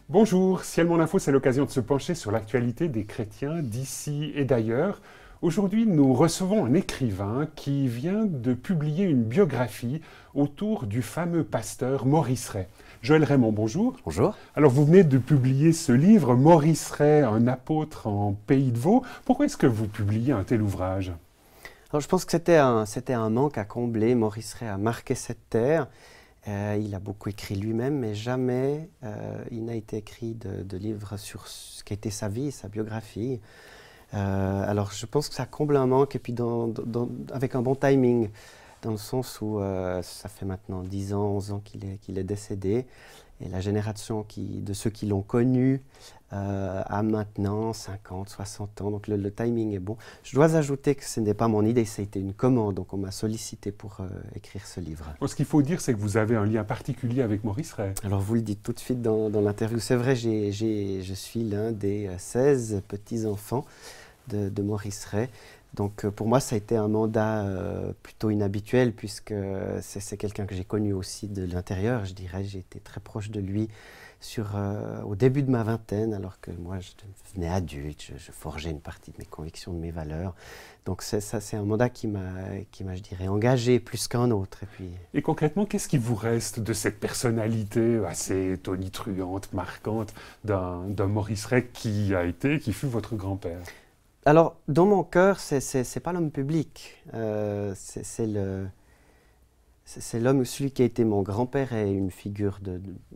Bonjour, Ciel Mon Info, c'est l'occasion de se pencher sur l'actualité des chrétiens d'ici et d'ailleurs. Aujourd'hui, nous recevons un écrivain qui vient de publier une biographie autour du fameux pasteur Maurice Rey. Joël Raymond, bonjour. Bonjour. Alors, vous venez de publier ce livre, Maurice Rey, un apôtre en Pays de Vaud. Pourquoi est-ce que vous publiez un tel ouvrage ? Alors, je pense que c'était un manque à combler. Maurice Rey a marqué cette terre. Il a beaucoup écrit lui-même, mais jamais il n'a été écrit de livre sur ce qu'était sa vie, sa biographie. Alors je pense que ça comble un manque, et puis avec un bon timing, dans le sens où ça fait maintenant 10 ans, 11 ans qu'il est décédé, et la génération de ceux qui l'ont connu a maintenant 50, 60 ans, donc le timing est bon. Je dois ajouter que ce n'est pas mon idée, ça a été une commande, donc on m'a sollicité pour écrire ce livre. Ce qu'il faut dire, c'est que vous avez un lien particulier avec Maurice Rey. Alors vous le dites tout de suite dans l'interview, c'est vrai, je suis l'un des 16 petits-enfants de Maurice Rey. Donc pour moi, ça a été un mandat plutôt inhabituel, puisque c'est quelqu'un que j'ai connu aussi de l'intérieur, je dirais. J'ai été très proche de lui au début de ma vingtaine, alors que moi, je devenais adulte, je forgeais une partie de mes convictions, de mes valeurs. Donc c'est un mandat qui m'a, je dirais, engagé plus qu'un autre. Et concrètement, qu'est-ce qui vous reste de cette personnalité assez tonitruante, marquante d'un Maurice Rey qui fut votre grand-père ? Alors, dans mon cœur, c'est pas l'homme public, c'est l'homme, celui qui a été mon grand-père, est une figure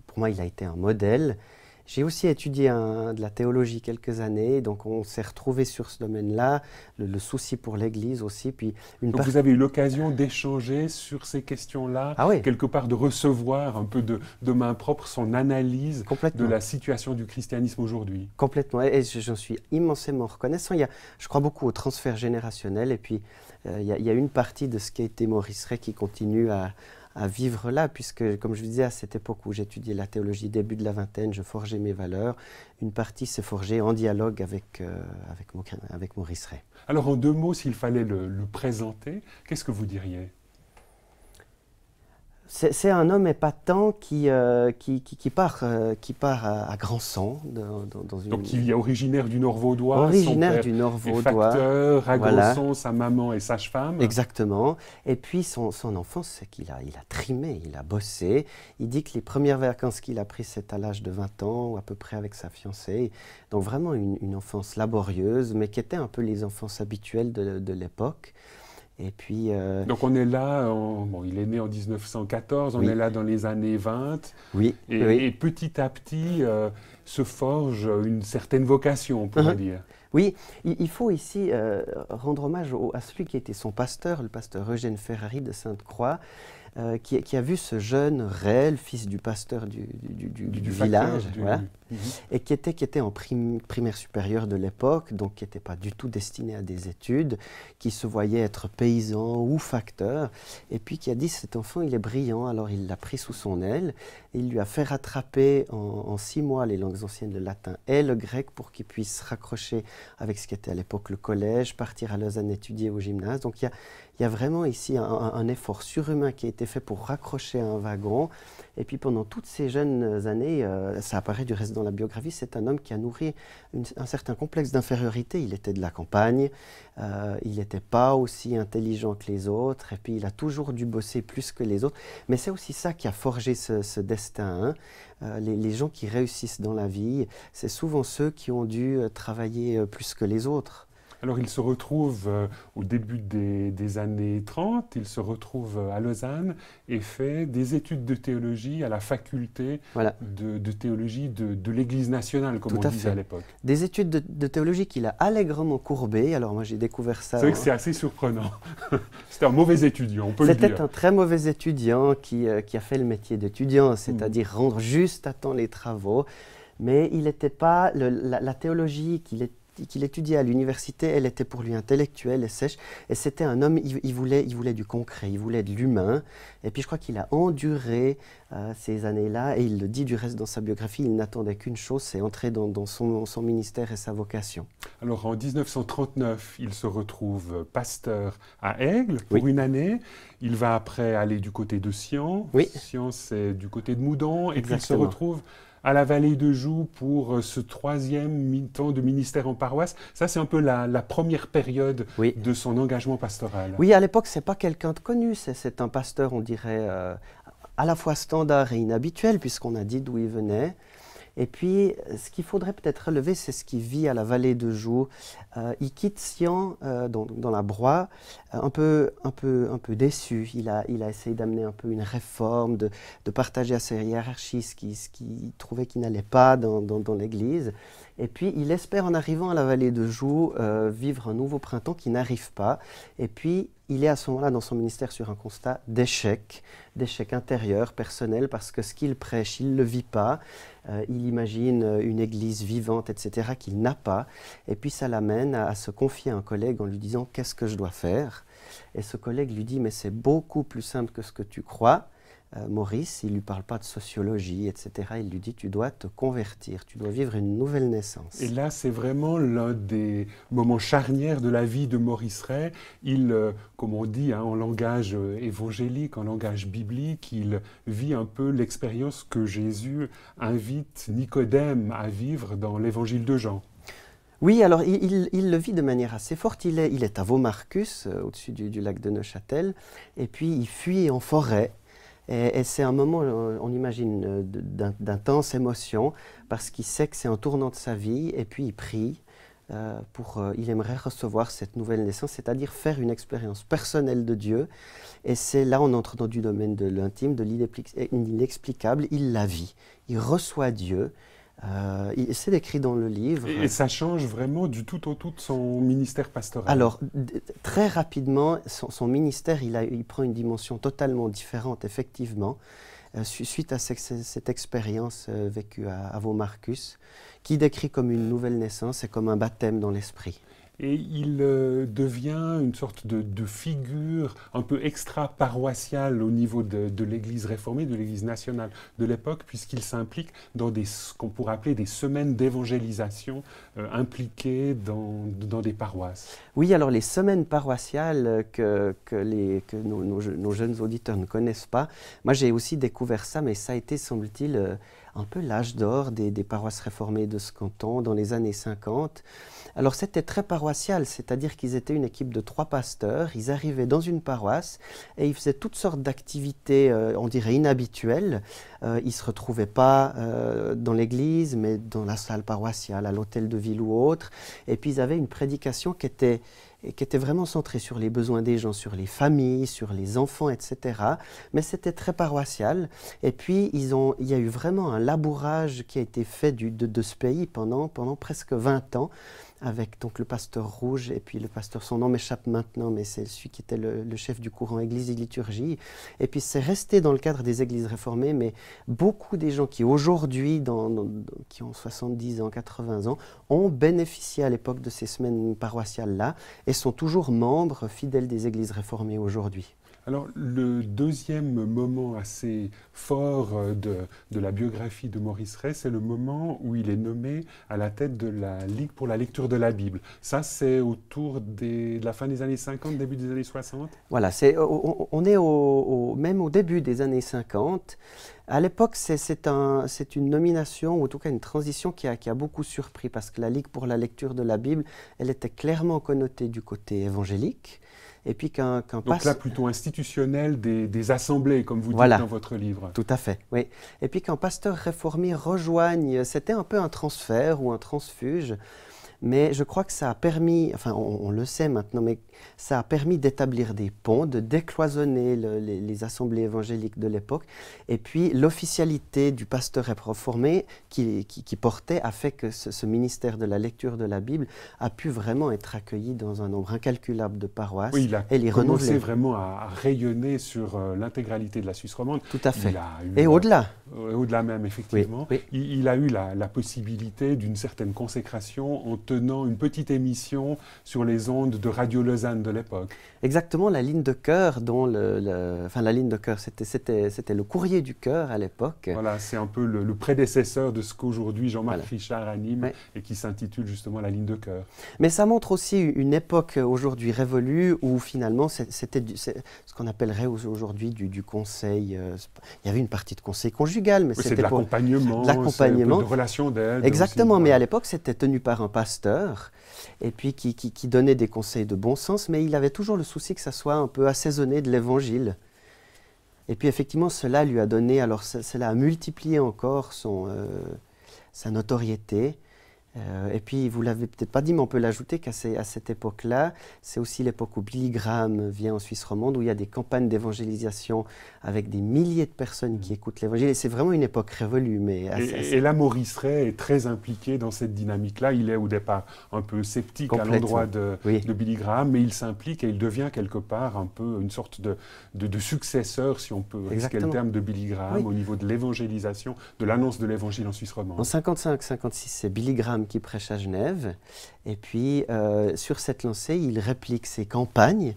pour moi, il a été un modèle. J'ai aussi étudié de la théologie quelques années, donc on s'est retrouvés sur ce domaine-là, le souci pour l'Église aussi. Puis donc vous avez eu l'occasion d'échanger sur ces questions-là, quelque part de recevoir un peu de main propre son analyse de la situation du christianisme aujourd'hui. Complètement, et j'en suis immensément reconnaissant. Je crois beaucoup au transfert générationnel, et puis il y a une partie de ce qui a été Maurice Rey qui continue à vivre là, puisque, comme je vous disais, à cette époque où j'étudiais la théologie, début de la vingtaine, je forgeais mes valeurs. Une partie s'est forgée en dialogue avec Maurice Rey. Alors, en 2 mots, s'il fallait le présenter, qu'est-ce que vous diriez ? C'est un homme épatant qui part à grand sang. Donc il est originaire du Nord vaudois, originaire du Nord vaudois, facteur, à Grosson, sa maman est sage-femme. Exactement. Et puis son enfance, c'est qu'il a trimé, il a bossé. Il dit que les premières vacances qu'il a prises, c'est à l'âge de 20 ans, ou à peu près avec sa fiancée. Donc vraiment une enfance laborieuse, mais qui était un peu les enfances habituelles de l'époque. Et puis, donc on est là, il est né en 1914, on est là dans les années 20, et petit à petit se forge une certaine vocation, on pourrait dire. Oui, il faut ici rendre hommage à celui qui était son pasteur, le pasteur Eugène Ferrari de Sainte-Croix, qui a vu ce jeune Rey, fils du pasteur du village, et qui était en primaire supérieure de l'époque, donc qui n'était pas du tout destiné à des études, qui se voyait être paysan ou facteur, et puis qui a dit, cet enfant, il est brillant, alors il l'a pris sous son aile, et il lui a fait rattraper en 6 mois les langues anciennes, le latin et le grec, pour qu'il puisse se raccrocher avec ce qui était à l'époque le collège, partir à Lausanne étudier au gymnase. Donc il y a vraiment ici un effort surhumain qui a été fait pour raccrocher un wagon. Et puis pendant toutes ces jeunes années, ça apparaît du reste dans la biographie, c'est un homme qui a nourri un certain complexe d'infériorité. Il était de la campagne, il n'était pas aussi intelligent que les autres, et puis il a toujours dû bosser plus que les autres. Mais c'est aussi ça qui a forgé ce destin. Les gens qui réussissent dans la vie, c'est souvent ceux qui ont dû travailler plus que les autres. Alors il se retrouve au début des années 30, il se retrouve à Lausanne et fait des études de théologie à la faculté de théologie de l'Église nationale, comme on disait à l'époque. Des études de théologie qu'il a allègrement courbées. Alors moi j'ai découvert ça. C'est vrai que c'est assez surprenant. C'était un mauvais étudiant, on peut le dire. C'était un très mauvais étudiant qui a fait le métier d'étudiant, c'est-à-dire rendre juste à temps les travaux. Mais il n'était pas la théologie qu'il étudiait à l'université, elle était pour lui intellectuelle et sèche. Et c'était un homme, il voulait du concret, il voulait de l'humain. Et puis je crois qu'il a enduré ces années-là, et il le dit du reste dans sa biographie, il n'attendait qu'une chose, c'est entrer dans son ministère et sa vocation. Alors en 1939, il se retrouve pasteur à Aigle pour Oui. une année. Il va après aller du côté de Sian. Oui. Sian, c'est du côté de Moudon. Et puis il se Exactement. retrouve à la Vallée de Joux pour ce troisième mi-temps de ministère en paroisse. Ça, c'est un peu la première période Oui. de son engagement pastoral. Oui, à l'époque, c'est pas quelqu'un de connu, c'est un pasteur, on dirait, à la fois standard et inhabituel, puisqu'on a dit d'où il venait. Et puis, ce qu'il faudrait peut-être relever, c'est ce qu'il vit à la Vallée de Joux. Il quitte Sian, dans la Broye, un peu déçu. Il a essayé d'amener un peu une réforme, de partager à ses hiérarchies ce qu'il trouvait qui n'allait pas dans l'Église. Et puis, il espère, en arrivant à la Vallée de Joux, vivre un nouveau printemps qui n'arrive pas. Et puis, il est à ce moment-là dans son ministère sur un constat d'échec intérieur, personnel, parce que ce qu'il prêche, il ne le vit pas. Il imagine une église vivante, etc., qu'il n'a pas. Et puis ça l'amène à se confier à un collègue en lui disant « Qu'est-ce que je dois faire ?» Et ce collègue lui dit « Mais c'est beaucoup plus simple que ce que tu crois. Maurice, il ne lui parle pas de sociologie, etc. Il lui dit « Tu dois te convertir, tu dois vivre une nouvelle naissance. » Et là, c'est vraiment l'un des moments charnières de la vie de Maurice Rey. Il, comme on dit en langage évangélique, en langage biblique, il vit un peu l'expérience que Jésus invite Nicodème à vivre dans l'évangile de Jean. Oui, alors il le vit de manière assez forte. Il est à Vaux-Marcus, au-dessus du lac de Neuchâtel, et puis il fuit en forêt. Et c'est un moment, on imagine, d'intense émotion, parce qu'il sait que c'est un tournant de sa vie, et puis il prie il aimerait recevoir cette nouvelle naissance, c'est-à-dire faire une expérience personnelle de Dieu. Et c'est là, on entre dans du domaine de l'intime, de l'inexplicable. Il la vit, il reçoit Dieu. C'est décrit dans le livre. Et ça change vraiment du tout au tout de son ministère pastoral. Alors, très rapidement, son ministère, il prend une dimension totalement différente, effectivement, suite à cette expérience vécue à Vaux-Marcus, qui décrit comme une nouvelle naissance et comme un baptême dans l'esprit. Et il devient une sorte de figure un peu extra-paroissiale au niveau de l'Église réformée, de l'Église nationale de l'époque, puisqu'il s'implique dans ce qu'on pourrait appeler des semaines d'évangélisation impliquées dans des paroisses. Oui, alors les semaines paroissiales que nos jeunes auditeurs ne connaissent pas, moi j'ai aussi découvert ça, mais ça a été, semble-t-il, un peu l'âge d'or des paroisses réformées de ce canton dans les années 50. Alors c'était très paroissial, c'est-à-dire qu'ils étaient une équipe de 3 pasteurs, ils arrivaient dans une paroisse et ils faisaient toutes sortes d'activités, on dirait inhabituelles. Ils ne se retrouvaient pas dans l'église, mais dans la salle paroissiale, à l'hôtel de ville ou autre. Et puis ils avaient une prédication qui était vraiment centrée sur les besoins des gens, sur les familles, sur les enfants, etc. Mais c'était très paroissial. Et puis il y a eu vraiment un labourage qui a été fait de ce pays pendant presque 20 ans, avec donc le pasteur Rouge et puis le pasteur, son nom m'échappe maintenant, mais c'est celui qui était le chef du courant Église et Liturgie. Et puis c'est resté dans le cadre des églises réformées, mais beaucoup des gens qui aujourd'hui, qui ont 70 ans, 80 ans, ont bénéficié à l'époque de ces semaines paroissiales-là et sont toujours membres fidèles des églises réformées aujourd'hui. Alors, le deuxième moment assez fort de la biographie de Maurice Rey, c'est le moment où il est nommé à la tête de la Ligue pour la lecture de la Bible. Ça, c'est autour de la fin des années 50, début des années 60 ? Voilà, on est même au début des années 50. À l'époque, c'est une nomination, ou en tout cas une transition qui a beaucoup surpris, parce que la Ligue pour la lecture de la Bible, elle était clairement connotée du côté évangélique. Et puis donc là, plutôt institutionnel des assemblées, comme vous dites dans votre livre. Tout à fait, oui. Et puis qu'un pasteur réformé rejoigne, c'était un peu un transfert ou un transfuge, mais je crois que ça a permis, enfin on le sait maintenant, mais ça a permis d'établir des ponts, de décloisonner les assemblées évangéliques de l'époque, et puis l'officialité du pasteur réformé qui portait a fait que ce ministère de la lecture de la Bible a pu vraiment être accueilli dans un nombre incalculable de paroisses. Oui, il a et les commencé renouveler. Vraiment à rayonner sur l'intégralité de la Suisse romande. Tout à fait. Et au-delà. Au-delà même, effectivement. Oui, oui. Il a eu la possibilité d'une certaine consécration en tenant une petite émission sur les ondes de Radio Lausanne de l'époque. Exactement, la ligne de cœur, dont la ligne de cœur, c'était le courrier du cœur à l'époque. Voilà, c'est un peu le prédécesseur de ce qu'aujourd'hui Jean-Marc Voilà. Richard anime, Ouais. et qui s'intitule justement La ligne de cœur. Mais ça montre aussi une époque aujourd'hui révolue où finalement c'était ce qu'on appellerait aujourd'hui du conseil. Il y avait une partie de conseil conjugal, mais Oui, c'est c'était de pour l'accompagnement, l'accompagnement. de relations d'aide. Exactement, aussi, mais voilà. à l'époque c'était tenu par un pasteur et puis qui donnait des conseils de bon sens, mais il avait toujours le souci que ça soit un peu assaisonné de l'évangile. Et puis effectivement, cela lui a donné, alors cela a multiplié encore sa notoriété. Et puis, vous ne l'avez peut-être pas dit, mais on peut l'ajouter qu'à cette époque-là, c'est aussi l'époque où Billy Graham vient en Suisse romande, où il y a des campagnes d'évangélisation avec des milliers de personnes qui écoutent l'évangile. Et c'est vraiment une époque révolue. Mais Et là, Maurice Ray est très impliqué dans cette dynamique-là. Il est au départ un peu sceptique à l'endroit de Billy Graham, mais il s'implique et il devient quelque part un peu une sorte de successeur, si on peut risquer le terme, de Billy Graham au niveau de l'évangélisation, de l'annonce de l'évangile en Suisse romande. En 55-56, c'est Billy Graham qui prêche à Genève. Et puis, sur cette lancée, il réplique ses campagnes.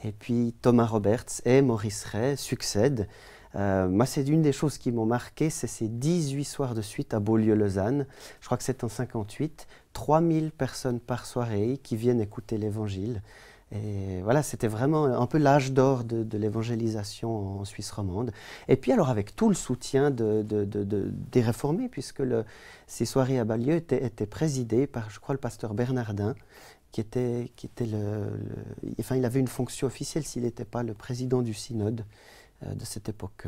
Et puis, Thomas Roberts et Maurice Ray succèdent. Moi, c'est une des choses qui m'ont marqué, c'est ces 18 soirs de suite à Beaulieu-Lausanne. Je crois que c'est en 58. 3000 personnes par soirée qui viennent écouter l'Évangile. Et voilà, c'était vraiment un peu l'âge d'or de l'évangélisation en Suisse romande. Et puis alors avec tout le soutien des réformés, puisque ces soirées à Beaulieu étaient présidées par, je crois, le pasteur Bernardin, qui était enfin, il avait une fonction officielle s'il n'était pas le président du synode de cette époque.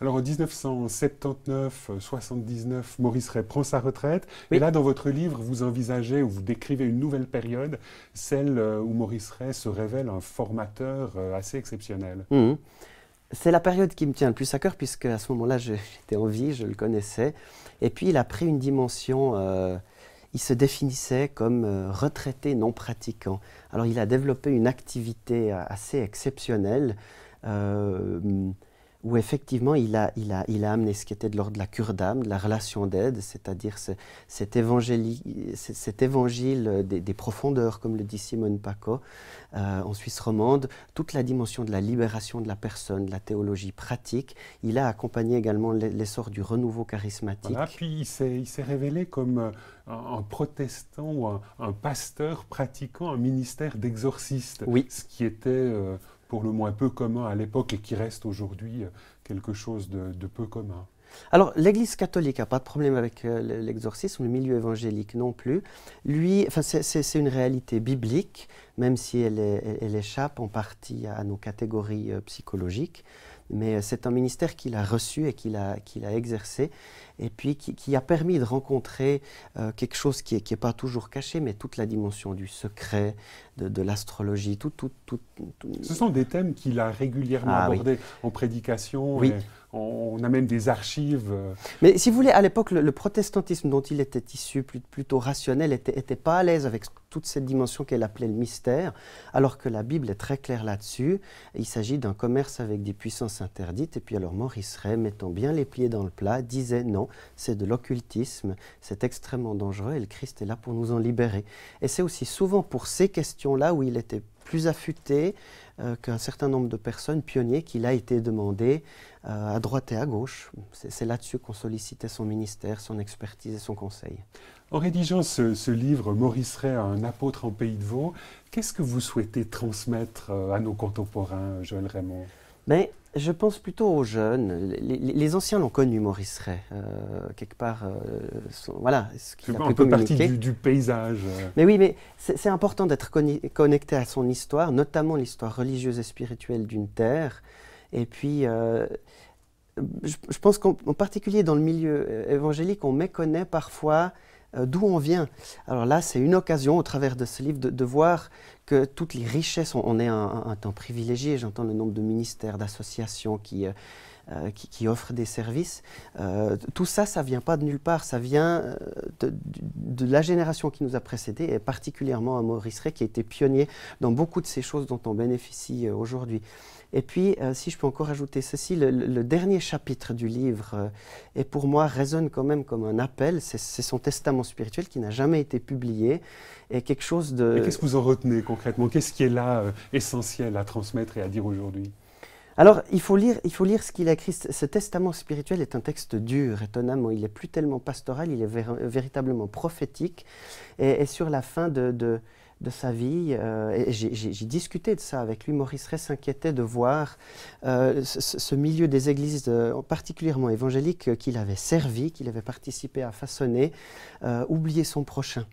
Alors en 1979-79, Maurice Ray prend sa retraite. Oui. Et là, dans votre livre, vous envisagez ou vous décrivez une nouvelle période, celle où Maurice Ray se révèle un formateur assez exceptionnel. Mmh. C'est la période qui me tient le plus à cœur, puisque à ce moment-là, j'étais en vie, je le connaissais. Et puis, il a pris une dimension... il se définissait comme retraité non pratiquant. Alors, il a développé une activité assez exceptionnelle, où effectivement il a amené ce qui était de l'ordre de la cure d'âme, de la relation d'aide, c'est-à-dire cet évangile des profondeurs, comme le dit Simone Paco, en Suisse romande, toute la dimension de la libération de la personne, de la théologie pratique. Il a accompagné également l'essor du renouveau charismatique. Voilà, puis il s'est révélé comme un protestant ou un pasteur pratiquant un ministère d'exorciste, oui. Ce qui était... pour le moins peu commun à l'époque et qui reste aujourd'hui quelque chose de peu commun. Alors, l'Église catholique n'a pas de problème avec l'exorcisme, le milieu évangélique non plus. Lui, enfin, c'est une réalité biblique, même si elle échappe en partie à nos catégories psychologiques. Mais c'est un ministère qu'il a reçu et qu'il a exercé, et puis qui a permis de rencontrer quelque chose qui n'est pas toujours caché, mais toute la dimension du secret, de l'astrologie, tout. Ce sont des thèmes qu'il a régulièrement abordés en prédication. Oui. Et on a même des archives. Mais si vous voulez, à l'époque, le protestantisme dont il était issu, plutôt rationnel, n'était pas à l'aise avec toute cette dimension qu'elle appelait le mystère, alors que la Bible est très claire là-dessus. Il s'agit d'un commerce avec des puissances interdites. Et puis alors Maurice Ray, mettant bien les pieds dans le plat, disait non, c'est de l'occultisme, c'est extrêmement dangereux et le Christ est là pour nous en libérer. Et c'est aussi souvent pour ces questions-là où il était plus affûté qu'un certain nombre de personnes, pionniers, qu'il a été demandé à droite et à gauche. C'est là-dessus qu'on sollicitait son ministère, son expertise et son conseil. En rédigeant ce livre, Maurice Ray, un apôtre en Pays de Vaud, qu'est-ce que vous souhaitez transmettre à nos contemporains, Joël Raymond? Mais je pense plutôt aux jeunes. Les anciens l'ont connu, Maurice Ray, quelque part. Voilà, ce qu'il a pu communiquer. Partie du paysage. Mais oui, mais c'est important d'être connecté à son histoire, notamment l'histoire religieuse et spirituelle d'une terre. Et puis, je pense qu'en particulier dans le milieu évangélique, on méconnaît parfois d'où on vient. Alors là, c'est une occasion, au travers de ce livre, de voir que toutes les richesses, on est un temps privilégié, j'entends le nombre de ministères, d'associations qui qui offre des services. Tout ça, ça ne vient pas de nulle part, ça vient de la génération qui nous a précédés, et particulièrement à Maurice Rey, qui a été pionnier dans beaucoup de ces choses dont on bénéficie aujourd'hui. Et puis, si je peux encore ajouter ceci, le dernier chapitre du livre, et pour moi, résonne quand même comme un appel. C'est son testament spirituel qui n'a jamais été publié, et quelque chose de... Et qu'est-ce que vous en retenez concrètement? Qu'est-ce qui est là essentiel à transmettre et à dire aujourd'hui? Alors, il faut lire ce qu'il a écrit. Ce testament spirituel est un texte dur, étonnamment. Il n'est plus tellement pastoral, il est véritablement prophétique. Et sur la fin de sa vie, j'ai discuté de ça avec lui. Maurice Rey s'inquiétait de voir ce milieu des églises, particulièrement évangéliques, qu'il avait servi, qu'il avait participé à façonner, oublier son prochain.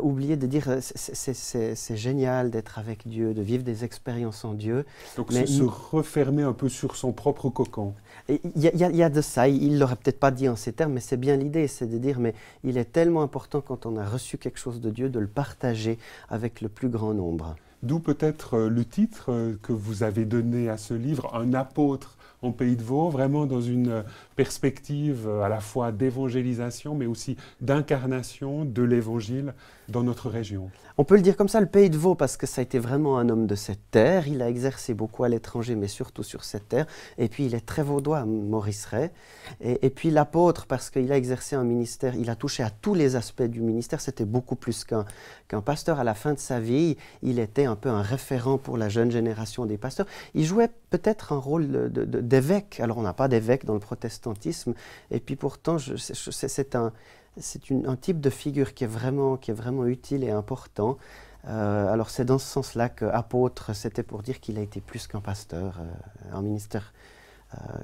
Oublier de dire c'est génial d'être avec Dieu, de vivre des expériences en Dieu. Donc se refermer un peu sur son propre cocon. Il y a de ça, il ne l'aurait peut-être pas dit en ces termes, mais c'est bien l'idée, c'est de dire mais il est tellement important quand on a reçu quelque chose de Dieu de le partager avec le plus grand nombre. D'où peut-être le titre que vous avez donné à ce livre, Un apôtre en Pays de Vaud, vraiment dans une perspective à la fois d'évangélisation, mais aussi d'incarnation de l'Évangile dans notre région. On peut le dire comme ça, le Pays de Vaud, parce que ça a été vraiment un homme de cette terre. Il a exercé beaucoup à l'étranger, mais surtout sur cette terre. Et puis, il est très vaudois, Maurice Rey. Et puis, l'apôtre, parce qu'il a exercé un ministère, il a touché à tous les aspects du ministère. C'était beaucoup plus qu'un pasteur. À la fin de sa vie, il était un peu un référent pour la jeune génération des pasteurs. Il jouait peut-être un rôle d'évêque. Alors, on n'a pas d'évêque dans le protestantisme. Et puis, pourtant, c'est un type de figure qui est vraiment utile et important. Alors c'est dans ce sens-là qu'apôtre, c'était pour dire qu'il a été plus qu'un pasteur, un ministère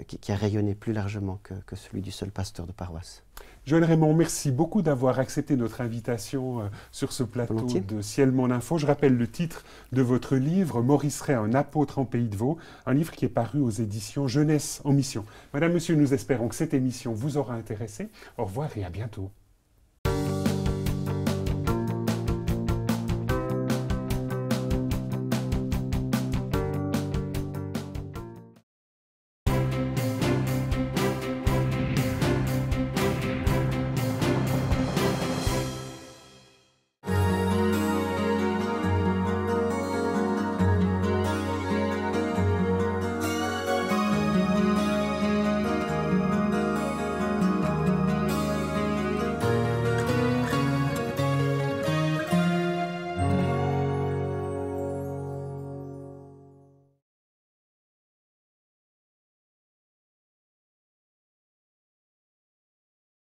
qui a rayonné plus largement que celui du seul pasteur de paroisse. Joël Raymond, merci beaucoup d'avoir accepté notre invitation sur ce plateau Volontiers. de Ciel Mon Info. Je rappelle le titre de votre livre, Maurice Rey, un apôtre en Pays de Vaud, un livre qui est paru aux éditions Jeunesse en Mission. Madame, Monsieur, nous espérons que cette émission vous aura intéressé. Au revoir et à bientôt.